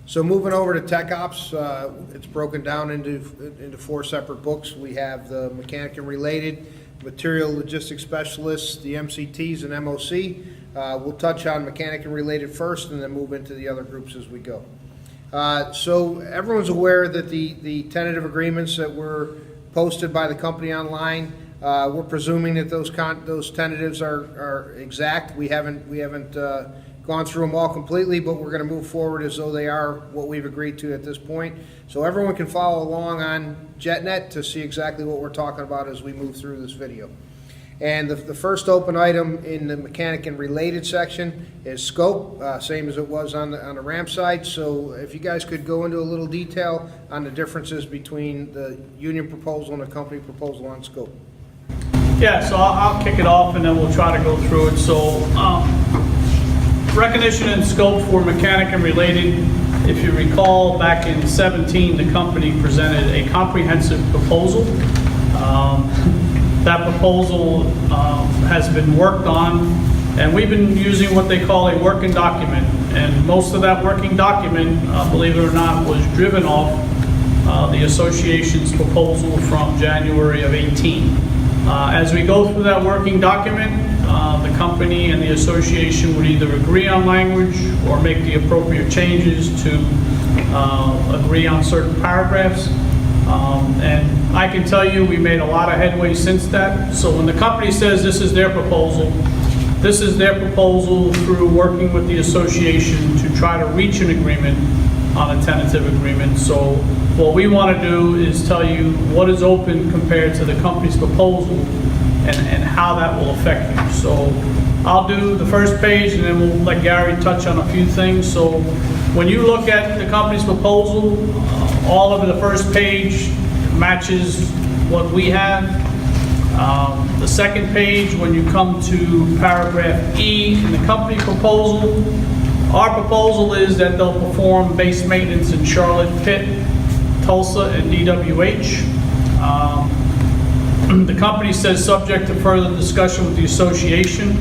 So moving over to Tech Ops, it's broken down into 4 separate books. We have the mechanic and related, material logistics specialists, the MCTs and MOC. We'll touch on mechanic and related first and then move into the other groups as we go. So everyone's aware that the tentative agreements that were posted by the company online, we're presuming that those tentatives are exact. We haven't gone through them all completely, but we're going to move forward as though they are what we've agreed to at this point. So everyone can follow along on JetNet to see exactly what we're talking about as we move through this video. And the first open item in the mechanic and related section is scope, same as it was on the ramp side. So if you guys could go into a little detail on the differences between the union proposal and the company proposal on scope. Yeah, so I'll kick it off and then we'll try to go through it. So recognition and scope for mechanic and related. If you recall, back in 17, the company presented a comprehensive proposal. That proposal has been worked on, and we've been using what they call a working document. And most of that working document, believe it or not, was driven off the association's proposal from January of 18. As we go through that working document, the company and the association would either agree on language or make the appropriate changes to agree on certain paragraphs. And I can tell you we made a lot of headway since that. So when the company says this is their proposal through working with the association to try to reach an agreement on a tentative agreement. So what we want to do is tell you what is open compared to the company's proposal and how that will affect you. So I'll do the first page and then we'll let Gary touch on a few things. So when you look at the company's proposal, all of the first page matches what we have. The second page, when you come to paragraph E in the company proposal, our proposal is that they'll perform base maintenance in Charlotte, Pitt, Tulsa, and DWH. The company says subject to further discussion with the association.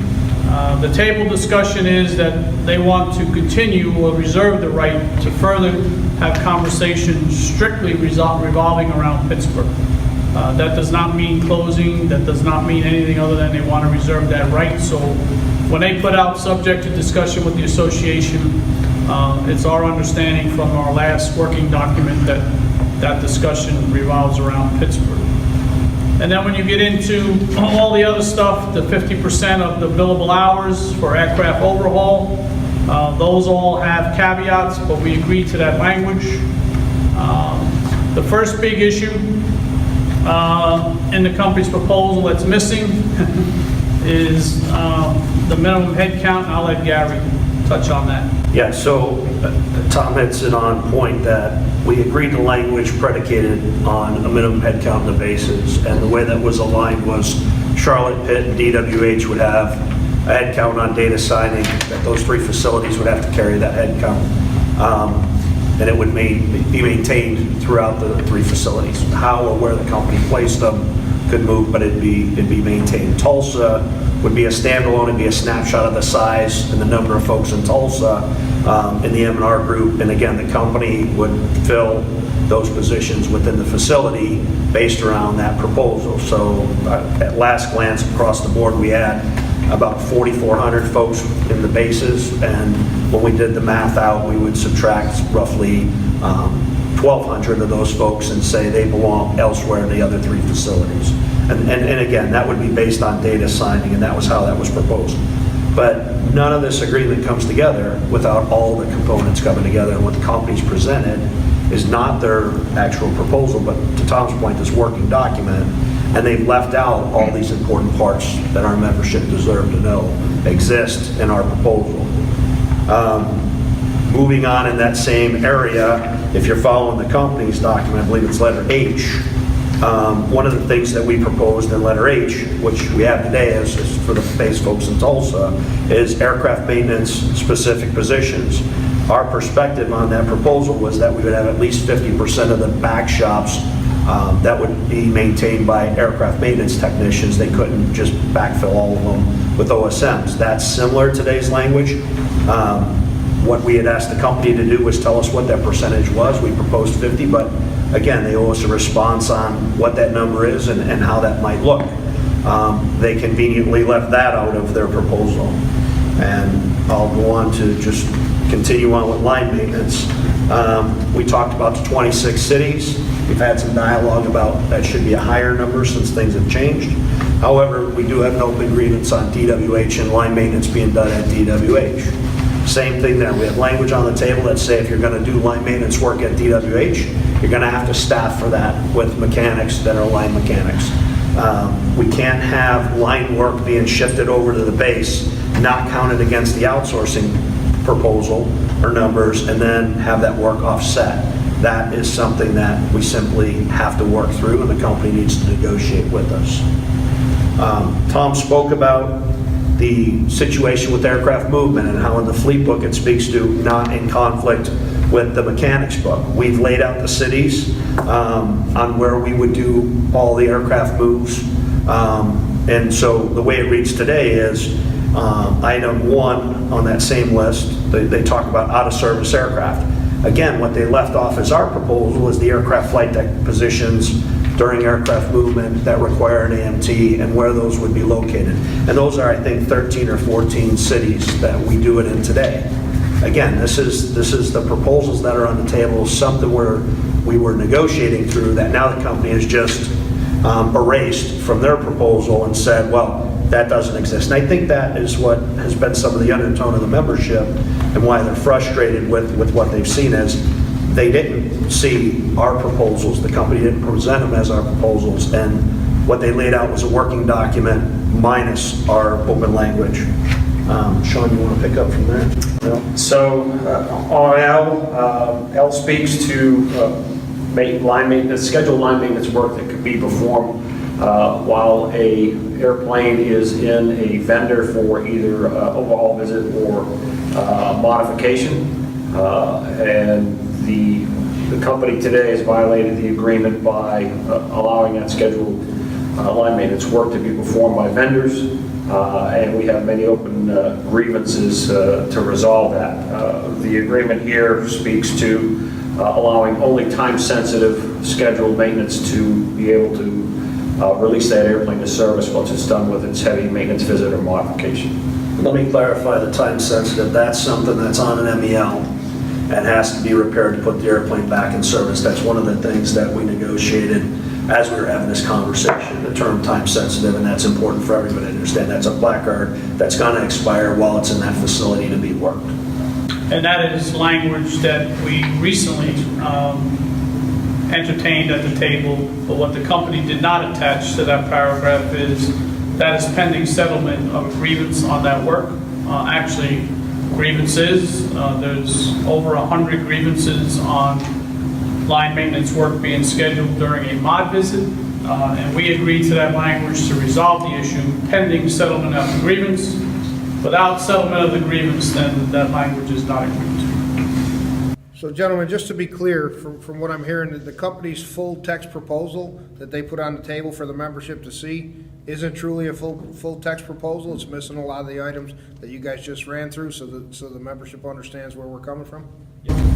The table discussion is that they want to continue or reserve the right to further have conversations strictly revolving around Pittsburgh. That does not mean closing. That does not mean anything other than they want to reserve that right. So when they put out subject to discussion with the association, it's our understanding from our last working document that that discussion revolves around Pittsburgh. And then when you get into all the other stuff, the 50% of the billable hours for aircraft overhaul, those all have caveats, but we agreed to that language. The first big issue in the company's proposal that's missing is the minimum head count, and I'll let Gary touch on that. Yeah, so Tom hits it on point that we agreed to language predicated on a minimum head count in the bases, and the way that was aligned was Charlotte, Pitt, and DWH would have a head count on data signing, that those 3 facilities would have to carry that head count. And it would be maintained throughout the 3 facilities. How or where the company placed them could move, but it'd be maintained. Tulsa would be a standalone, it'd be a snapshot of the size and the number of folks in Tulsa in the M&R group. And again, the company would fill those positions within the facility based around that proposal. So at last glance across the board, we had about 4,400 folks in the bases, and when we did the math out, we would subtract roughly 1,200 of those folks and say they belong elsewhere in the other 3 facilities. And again, that would be based on data signing, and that was how that was proposed. But none of this agreement comes together without all the components coming together, and what the company's presented is not their actual proposal, but to Tom's point, this working document, and they've left out all these important parts that our membership deserve to know exist in our proposal. Moving on in that same area, if you're following the company's document, I believe it's letter H, one of the things that we proposed in letter H, which we have today is for the base folks in Tulsa, is aircraft maintenance specific positions. Our perspective on that proposal was that we would have at least 50% of the back shops that would be maintained by aircraft maintenance technicians. They couldn't just backfill all of them with OSMs. That's similar to today's language. What we had asked the company to do was tell us what that percentage was. We proposed 50, but again, they owe us a response on what that number is and how that might look. They conveniently left that out of their proposal. And I'll go on to just continue on with line maintenance. We talked about the 26 cities. We've had some dialogue about that should be a higher number since things have changed. However, we do have an open grievance on DWH and line maintenance being done at DWH. Same thing there. We have language on the table that say if you're going to do line maintenance work at DWH, you're going to have to staff for that with mechanics that are line mechanics. We can't have line work being shifted over to the base, not counted against the outsourcing proposal or numbers, and then have that work offset. That is something that we simply have to work through, and the company needs to negotiate with us. Tom spoke about the situation with aircraft movement and how in the fleet book it speaks to not in conflict with the mechanics book. We've laid out the cities on where we would do all the aircraft moves. And so the way it reads today is item 1 on that same list, they talk about out-of-service aircraft. Again, what they left off as our proposal is the aircraft flight deck positions during aircraft movement that require an AMT and where those would be located. And those are, I think, 13 or 14 cities that we do it in today. Again, this is the proposals that are on the table, something where we were negotiating through that now the company has just erased from their proposal and said, well, that doesn't exist. And I think that is what has been some of the undertone of the membership and why they're frustrated with what they've seen as they didn't see our proposals. The company didn't present them as our proposals, and what they laid out was a working document minus our open language. Sean, you want to pick up from there? No? So on L speaks to line maintenance, scheduled line maintenance work that could be performed while a airplane is in a vendor for either overhaul visit or modification. And the company today has violated the agreement by allowing that scheduled line maintenance work to be performed by vendors. And we have many open grievances to resolve that. The agreement here speaks to allowing only time-sensitive scheduled maintenance to be able to release that airplane to service once it's done with its heavy maintenance visit or modification. Let me clarify the time sensitive. That's something that's on an MEL and has to be repaired to put the airplane back in service. That's one of the things that we negotiated as we were having this conversation, the term time sensitive, and that's important for everybody to understand. That's a placard that's going to expire while it's in that facility to be worked. And that is language that we recently entertained at the table, but what the company did not attach to that paragraph is that is pending settlement of grievance on that work. Actually, grievances, there's over 100 grievances on line maintenance work being scheduled during a mod visit, and we agreed to that language to resolve the issue pending settlement of the grievance. Without settlement of the grievance, then that language is not agreed to. So gentlemen, just to be clear, from what I'm hearing, the company's full text proposal that they put on the table for the membership to see isn't truly a full text proposal. It's missing a lot of the items that you guys just ran through, so the membership understands where we're coming from.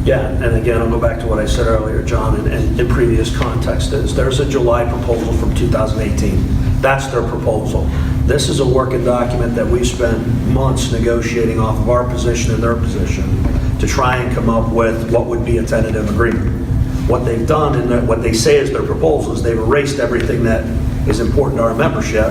Yeah, and again, I'll go back to what I said earlier, John, and in previous context is there's a July proposal from 2018. That's their proposal. This is a working document that we spent months negotiating off of our position and their position to try and come up with what would be a tentative agreement. What they've done and what they say is their proposal is they've erased everything that is important to our membership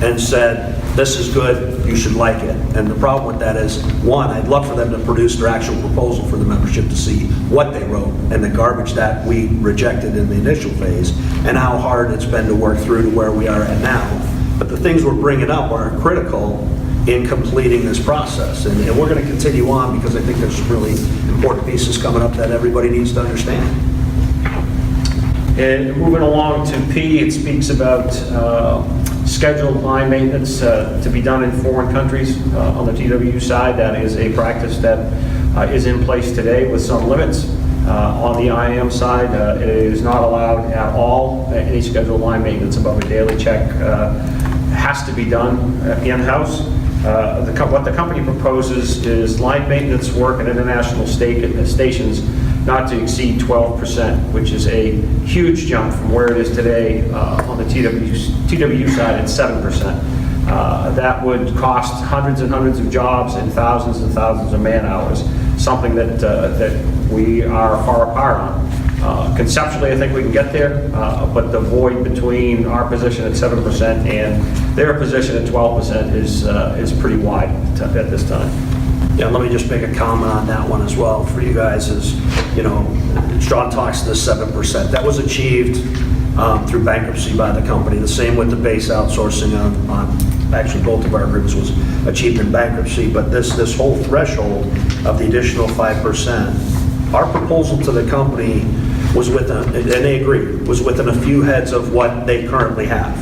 and said, this is good, you should like it. And the problem with that is, one, I'd love for them to produce their actual proposal for the membership to see what they wrote and the garbage that we rejected in the initial phase and how hard it's been to work through to where we are at now. But the things we're bringing up are critical in completing this process. And we're going to continue on because I think there's some really important pieces coming up that everybody needs to understand. And moving along to P, it speaks about scheduled line maintenance to be done in foreign countries on the TWU side. That is a practice that is in place today with some limits. On the IAM side, it is not allowed at all. Any scheduled line maintenance above a daily check has to be done in-house. What the company proposes is line maintenance work at international stations not to exceed 12%, which is a huge jump from where it is today on the TWU side at 7%. That would cost hundreds and hundreds of jobs and thousands of man hours, something that we are far apart on. Conceptually, I think we can get there, but the void between our position at 7% and their position at 12% is pretty wide at this time. Yeah, let me just make a comment on that one as well for you guys is, Sean talks to the 7%. That was achieved through bankruptcy by the company. The same with the base outsourcing on actually both of our groups was achieved in bankruptcy, but this whole threshold of the additional 5%, our proposal to the company was and they agreed, was within a few heads of what they currently have.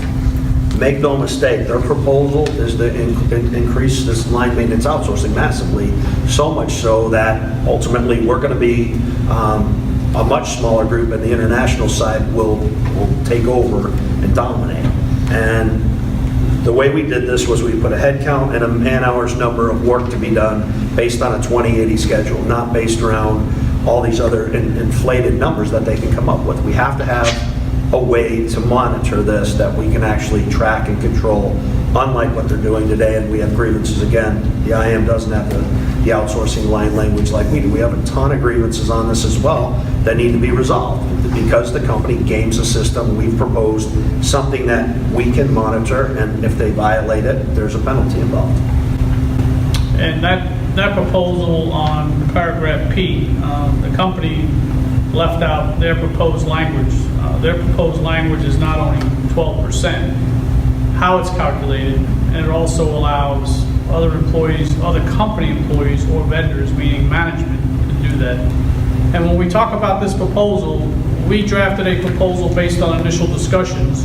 Make no mistake, their proposal is to increase this line maintenance outsourcing massively, so much so that ultimately we're going to be a much smaller group, and the international side will take over and dominate. And the way we did this was we put a head count and a man-hours number of work to be done based on a 20/80 schedule, not based around all these other inflated numbers that they can come up with. We have to have a way to monitor this that we can actually track and control, unlike what they're doing today. And we have grievances again. The IM doesn't have the outsourcing line language like we do. We have a ton of grievances on this as well that need to be resolved. Because the company games the system, we've proposed something that we can monitor, and if they violate it, there's a penalty involved. And that proposal on paragraph P, the company left out their proposed language. Their proposed language is not only 12%, how it's calculated, and it also allows other employees, other company employees or vendors, meaning management, to do that. And when we talk about this proposal, we drafted a proposal based on initial discussions,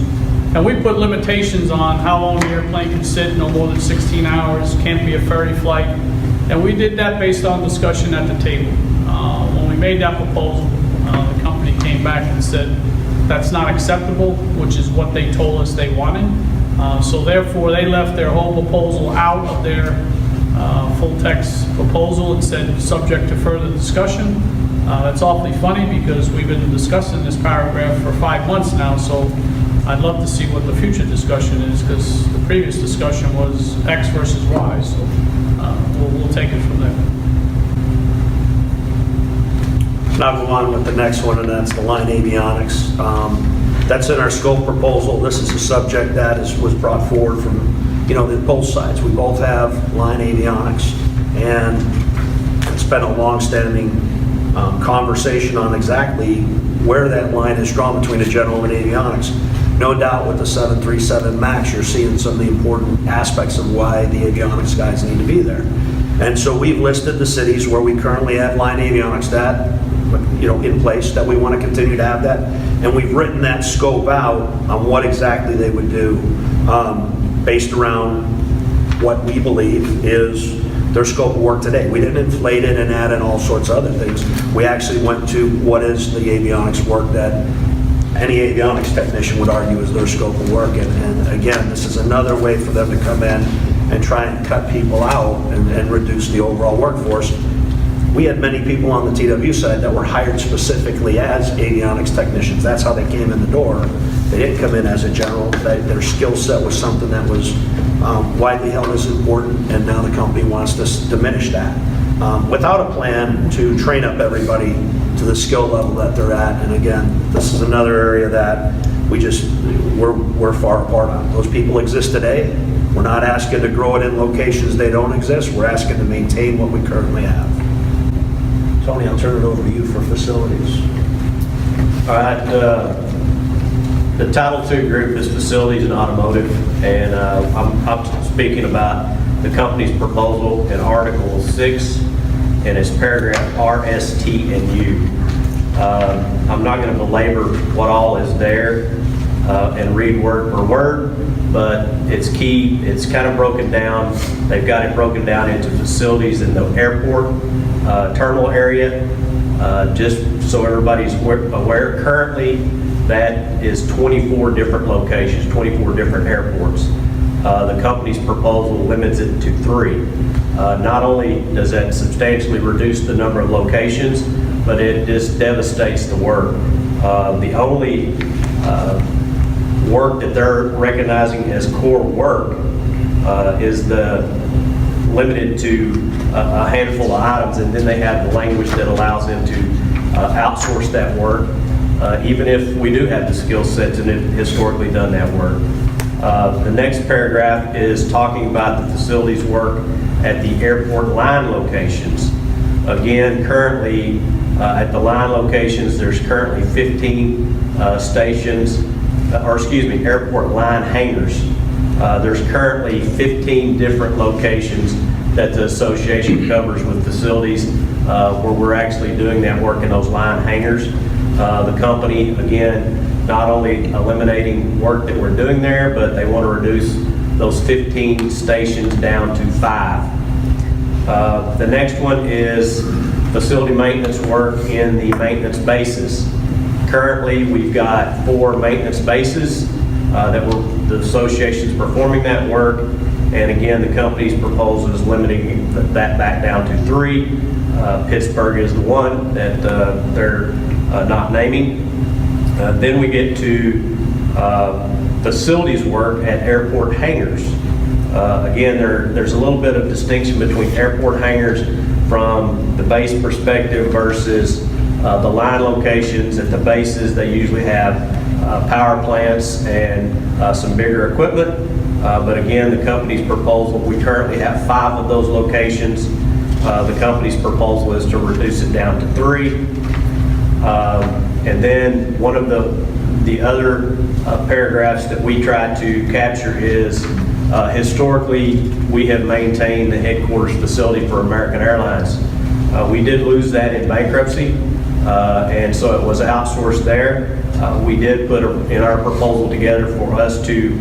and we put limitations on how long the airplane can sit, no more than 16 hours, can't be a ferry flight, and we did that based on discussion at the table. When we made that proposal, the company came back and said that's not acceptable, which is what they told us they wanted. So therefore, they left their whole proposal out of their full text proposal and said subject to further discussion. That's awfully funny because we've been discussing this paragraph for 5 months now, so I'd love to see what the future discussion is, because the previous discussion was X versus Y, so we'll take it from there. Now move on with the next one, and that's the line avionics. That's in our scope proposal. This is a subject that was brought forward from, both sides. We both have line avionics, and it's been a long-standing conversation on exactly where that line is drawn between the general and avionics. No doubt with the 737 MAX, you're seeing some of the important aspects of why the avionics guys need to be there. And so we've listed the cities where we currently have line avionics in place, that we want to continue to have that. And we've written that scope out on what exactly they would do based around what we believe is their scope of work today. We didn't inflate it and add in all sorts of other things. We actually went to what is the avionics work that any avionics technician would argue is their scope of work. And again, this is another way for them to come in and try and cut people out and reduce the overall workforce. We had many people on the TW side that were hired specifically as avionics technicians. That's how they came in the door. They didn't come in as a general. Their skill set was something that was widely held as important, and now the company wants to diminish that without a plan to train up everybody to the skill level that they're at. And again, this is another area that we're far apart on. Those people exist today. We're not asking to grow it in locations they don't exist. We're asking to maintain what we currently have. Tony, I'll turn it over to you for facilities. All right, the Title II group is facilities and automotive, and I'm speaking about the company's proposal in Article 6, and it's paragraph R, S, T, and U. I'm not going to belabor what all is there and read word for word, but it's key. It's kind of broken down. They've got it broken down into facilities in the airport terminal area. Just so everybody's aware, currently that is 24 different locations, 24 different airports. The company's proposal limits it to 3. Not only does that substantially reduce the number of locations, but it just devastates the work. The only work that they're recognizing as core work is limited to a handful of items, and then they have the language that allows them to outsource that work, even if we do have the skill sets and have historically done that work. The next paragraph is talking about the facilities work at the airport line locations. Again, currently at the line locations, there's currently 15 stations, airport line hangars. There's currently 15 different locations that the association covers with facilities where we're actually doing that work in those line hangars. The company, again, not only eliminating work that we're doing there, but they want to reduce those 15 stations down to 5. The next one is facility maintenance work in the maintenance bases. Currently, we've got 4 maintenance bases the association's performing that work, and again, the company's proposal is limiting that back down to 3. Pittsburgh is the one that they're not naming. Then we get to facilities work at airport hangars. Again, there's a little bit of distinction between airport hangars from the base perspective versus the line locations. At the bases, they usually have power plants and some bigger equipment. But again, the company's proposal, we currently have 5 of those locations. The company's proposal is to reduce it down to 3. And then one of the other paragraphs that we try to capture is historically we have maintained the headquarters facility for American Airlines. We did lose that in bankruptcy, and so it was outsourced there. We did put in our proposal together for us to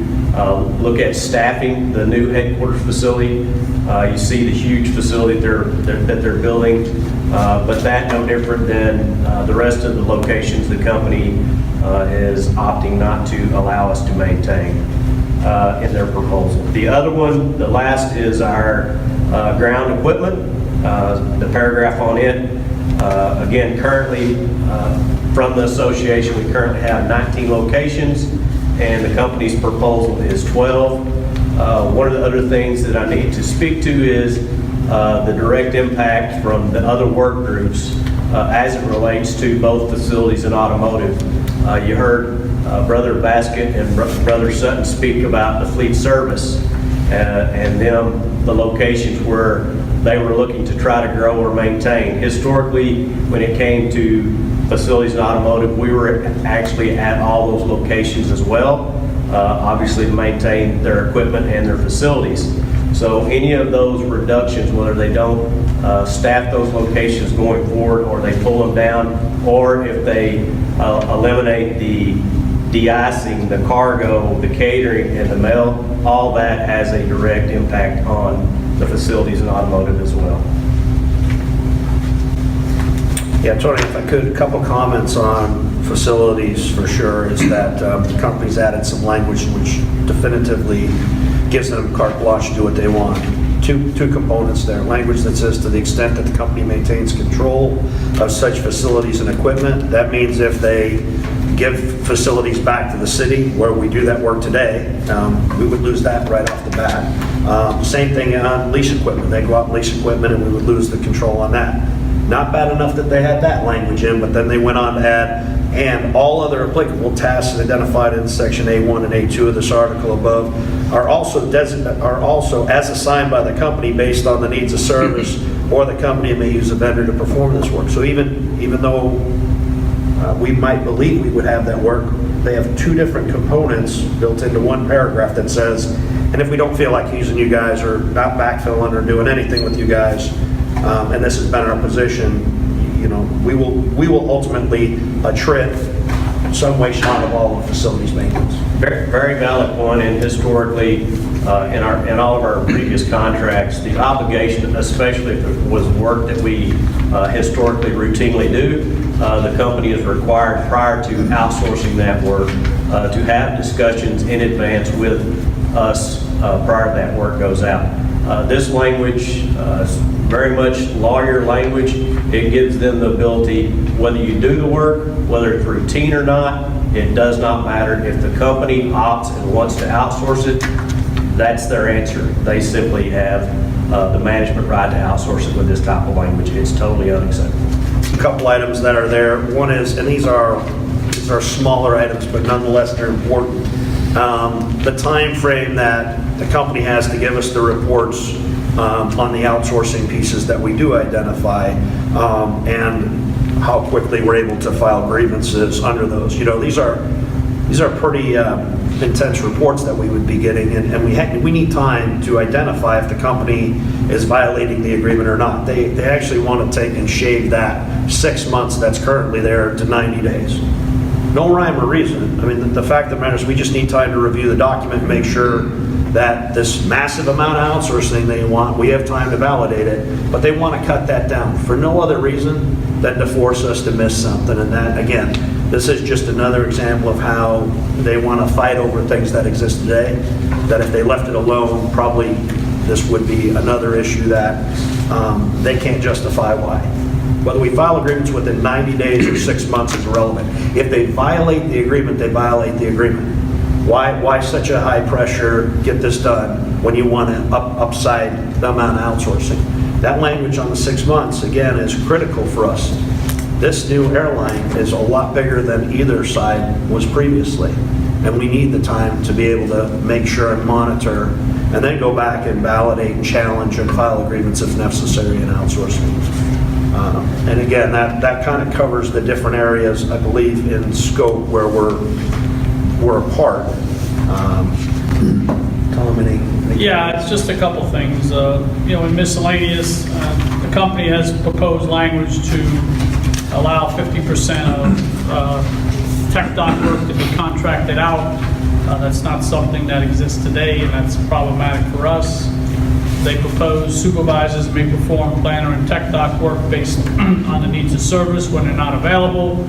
look at staffing the new headquarters facility. You see the huge facility that they're building, but that no different than the rest of the locations the company is opting not to allow us to maintain in their proposal. The other one, the last, is our ground equipment. The paragraph on it, again, currently from the association, we currently have 19 locations, and the company's proposal is 12. One of the other things that I need to speak to is the direct impact from the other work groups as it relates to both facilities and automotive. You heard Brother Baskett and Brother Sutton speak about the fleet service and the locations where they were looking to try to grow or maintain. Historically, when it came to facilities and automotive, we were actually at all those locations as well, obviously to maintain their equipment and their facilities. So any of those reductions, whether they don't staff those locations going forward, or they pull them down, or if they eliminate the de-icing, the cargo, the catering, and the mail, all that has a direct impact on the facilities and automotive as well. Yeah, Tony, if I could, a couple comments on facilities for sure, is that the company's added some language which definitively gives them carte blanche to do what they want. Two components there. Language that says to the extent that the company maintains control of such facilities and equipment. That means if they give facilities back to the city where we do that work today, we would lose that right off the bat. Same thing on lease equipment. They go out and lease equipment and we would lose the control on that. Not bad enough that they had that language in, but then they went on to add, and all other applicable tasks identified in section A1 and A2 of this article above are also as assigned by the company based on the needs of service, or the company may use a vendor to perform this work. So even though we might believe we would have that work, they have 2 different components built into one paragraph that says, and if we don't feel like using you guys or not backfilling or doing anything with you guys, and this has been our position, we will ultimately attrit some way short of all of facilities maintenance. Very, very valid point, and historically, in all of our previous contracts, the obligation, especially if it was work that we historically routinely do, the company is required prior to outsourcing that work to have discussions in advance with us prior to that work goes out. This language is very much lawyer language. It gives them the ability, whether you do the work, whether it's routine or not, it does not matter. If the company opts and wants to outsource it, that's their answer. They simply have the management right to outsource it with this type of language. It's totally unacceptable. A couple items that are there. One is, and these are smaller items, but nonetheless they're important. The time frame that the company has to give us the reports on the outsourcing pieces that we do identify, and how quickly we're able to file grievances under those. You know, these are pretty intense reports that we would be getting, and we need time to identify if the company is violating the agreement or not. They actually want to take and shave that 6 months that's currently there to 90 days. No rhyme or reason. I mean, the fact of the matter is we just need time to review the document and make sure that this massive amount of outsourcing they want, we have time to validate it, but they want to cut that down for no other reason than to force us to miss something. And that, again, this is just another example of how they want to fight over things that exist today, that if they left it alone, probably this would be another issue that they can't justify why. Whether we file agreements within 90 days or 6 months is irrelevant. If they violate the agreement, they violate the agreement. Why such a high pressure, get this done, when you want to upside the amount of outsourcing? That language on the 6 months, again, is critical for us. This new airline is a lot bigger than either side was previously. And we need the time to be able to make sure and monitor, and then go back and validate and challenge and file agreements if necessary in outsourcing. And again, that kind of covers the different areas, I believe, in scope where we're apart. Tom, any? Yeah, it's just a couple things. You know, in miscellaneous, the company has proposed language to allow 50% of tech doc work to be contracted out. That's not something that exists today, and that's problematic for us. They propose supervisors may perform planner and tech doc work based on the needs of service when they're not available.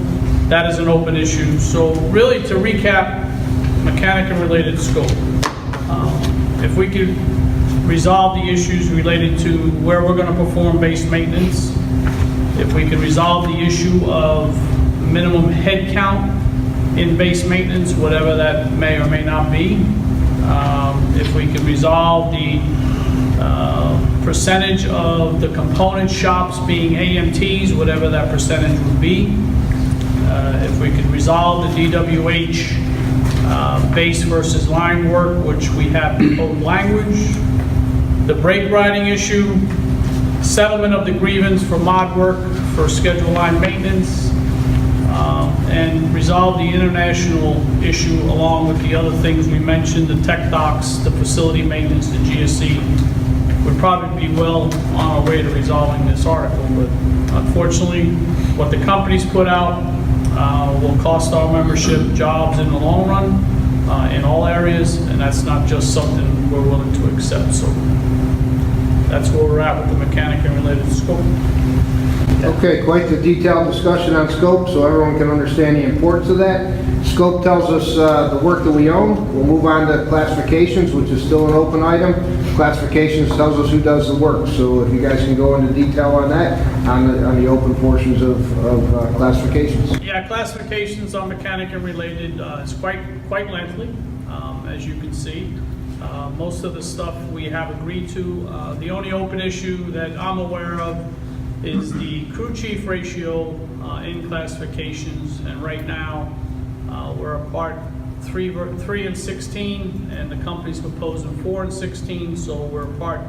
That is an open issue. So really, to recap, mechanic and related scope. If we could resolve the issues related to where we're going to perform base maintenance, if we could resolve the issue of minimum head count in base maintenance, whatever that may or may not be, if we could resolve the percentage of the component shops being AMTs, whatever that percentage would be, if we could resolve the DWH base versus line work, which we have proposed language, the brake riding issue, settlement of the grievance for mod work for schedule line maintenance, and resolve the international issue along with the other things we mentioned, the tech docs, the facility maintenance, the GSE, would probably be well on our way to resolving this article. But unfortunately, what the company's put out will cost our membership jobs in the long run in all areas, and that's not just something we're willing to accept. So that's where we're at with the mechanic and related scope. Okay, quite the detailed discussion on scope, so everyone can understand the importance of that. Scope tells us the work that we own. We'll move on to classifications, which is still an open item. Classifications tells us who does the work, so if you guys can go into detail on that, on the open portions of classifications. Yeah, classifications on mechanic and related is quite lengthy, as you can see. Most of the stuff we have agreed to. The only open issue that I'm aware of is the crew chief ratio in classifications, and right now we're apart 3 and 16, and the company's proposing 4 and 16, so we're apart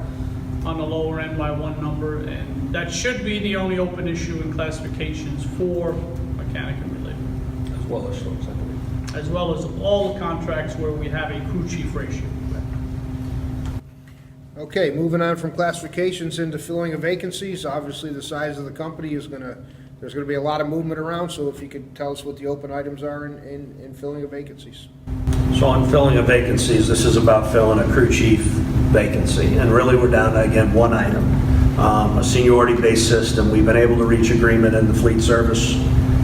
on the lower end by 1 number, and that should be the only open issue in classifications for mechanic and related. As well as those, I believe. As well as all the contracts where we have a crew chief ratio. Okay, moving on from classifications into filling of vacancies. Obviously, the size of the company is there's gonna be a lot of movement around, so if you could tell us what the open items are in filling of vacancies. So on filling of vacancies, this is about filling a crew chief vacancy, and really we're down to, again, one item. A seniority-based system. We've been able to reach agreement in the fleet service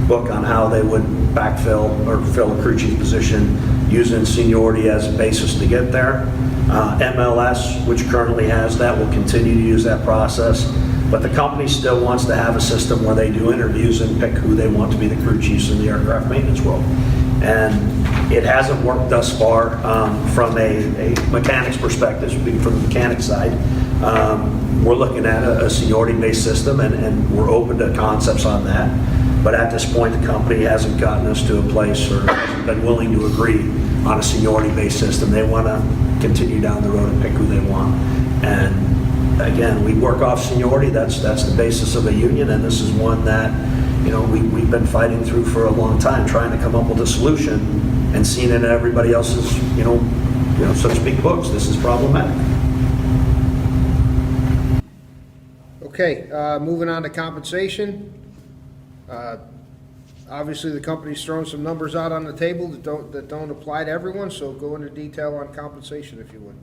book on how they would backfill or fill a crew chief position using seniority as a basis to get there. MLS, which currently has that, will continue to use that process. But the company still wants to have a system where they do interviews and pick who they want to be the crew chiefs in the aircraft maintenance world. And it hasn't worked thus far from a mechanic's perspective, speaking from the mechanic side. We're looking at a seniority-based system, and we're open to concepts on that. But at this point, the company hasn't gotten us to a place or hasn't been willing to agree on a seniority-based system. They want to continue down the road and pick who they want. And again, we work off seniority. That's the basis of a union, and this is one that, you know, we've been fighting through for a long time, trying to come up with a solution, and seeing it in everybody else's, you know, so to speak, books. This is problematic. Okay, moving on to compensation. Obviously, the company's thrown some numbers out on the table that don't apply to everyone, so go into detail on compensation if you would.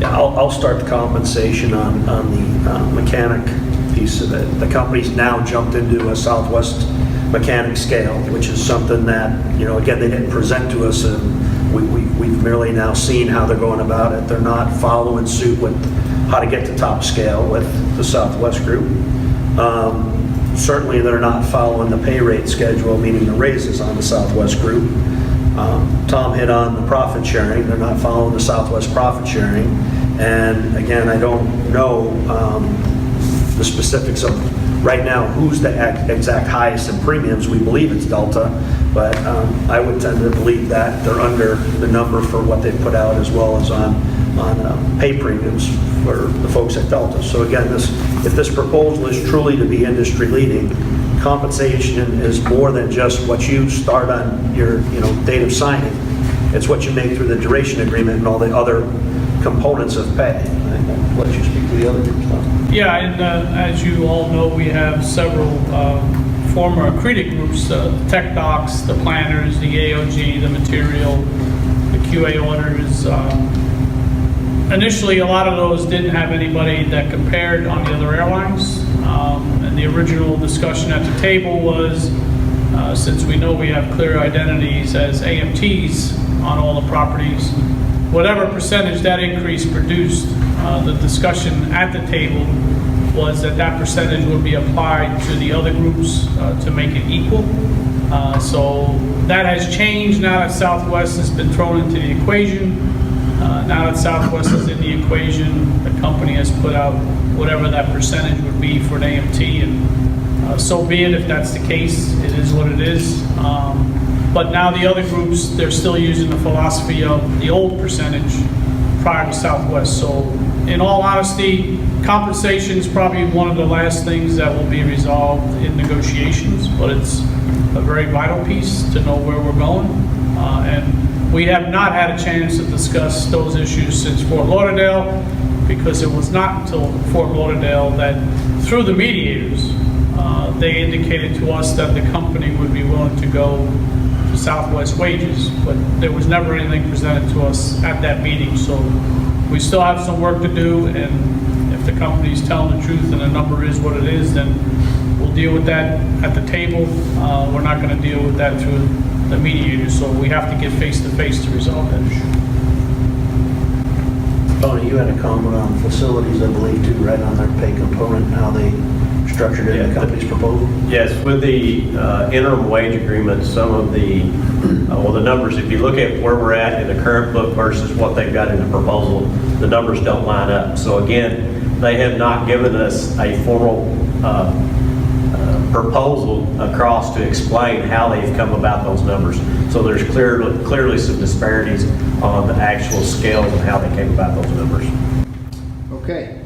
Yeah, I'll start the compensation on the mechanic piece of it. The company's now jumped into a Southwest mechanic scale, which is something that, you know, again, they didn't present to us, and we've merely now seen how they're going about it. They're not following suit with how to get to top scale with the Southwest group. Certainly, they're not following the pay rate schedule, meaning the raises on the Southwest group. Tom hit on the profit sharing. They're not following the Southwest profit sharing. And again, I don't know the specifics of right now who's the exact highest in premiums. We believe it's Delta, but I would tend to believe that they're under the number for what they put out, as well as on pay premiums for the folks at Delta. So again, if this proposal is truly to be industry leading, compensation is more than just what you start on your date of signing. It's what you make through the duration agreement and all the other components of pay. I'll let you speak to the other groups now. Yeah, and as you all know, we have several former accredited groups, the tech docs, the planners, the AOG, the material, the QA auditors. Initially, a lot of those didn't have anybody that compared on the other airlines. And the original discussion at the table was, since we know we have clear identities as AMTs on all the properties, whatever percentage that increase produced, the discussion at the table was that percentage would be applied to the other groups to make it equal. So that has changed now that Southwest has been thrown into the equation. Now that Southwest is in the equation, the company has put out whatever that percentage would be for an AMT, and so be it if that's the case. It is what it is. But now the other groups, they're still using the philosophy of the old percentage prior to Southwest. So in all honesty, compensation is probably one of the last things that will be resolved in negotiations, but it's a very vital piece to know where we're going. And we have not had a chance to discuss those issues since Fort Lauderdale, because it was not until Fort Lauderdale that, through the mediators, they indicated to us that the company would be willing to go to Southwest wages, but there was never anything presented to us at that meeting. So we still have some work to do, and if the company's telling the truth and the number is what it is, then we'll deal with that at the table. We're not going to deal with that through the mediators, so we have to get face-to-face to resolve that issue. Tony, you had a comment on facilities, I believe, too, right, on their pay component, how they structured it in the company's proposal? Yes, with the interim wage agreement, some of the, the numbers, if you look at where we're at in the current book versus what they've got in the proposal, the numbers don't line up. So again, they have not given us a formal proposal across to explain how they've come about those numbers. So there's clearly some disparities on the actual scales and how they came about those numbers. Okay,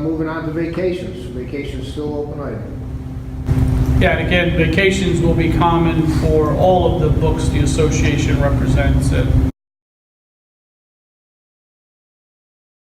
moving on to vacations. Vacations still open item. Yeah, and again, vacations will be common for all of the books the association represents.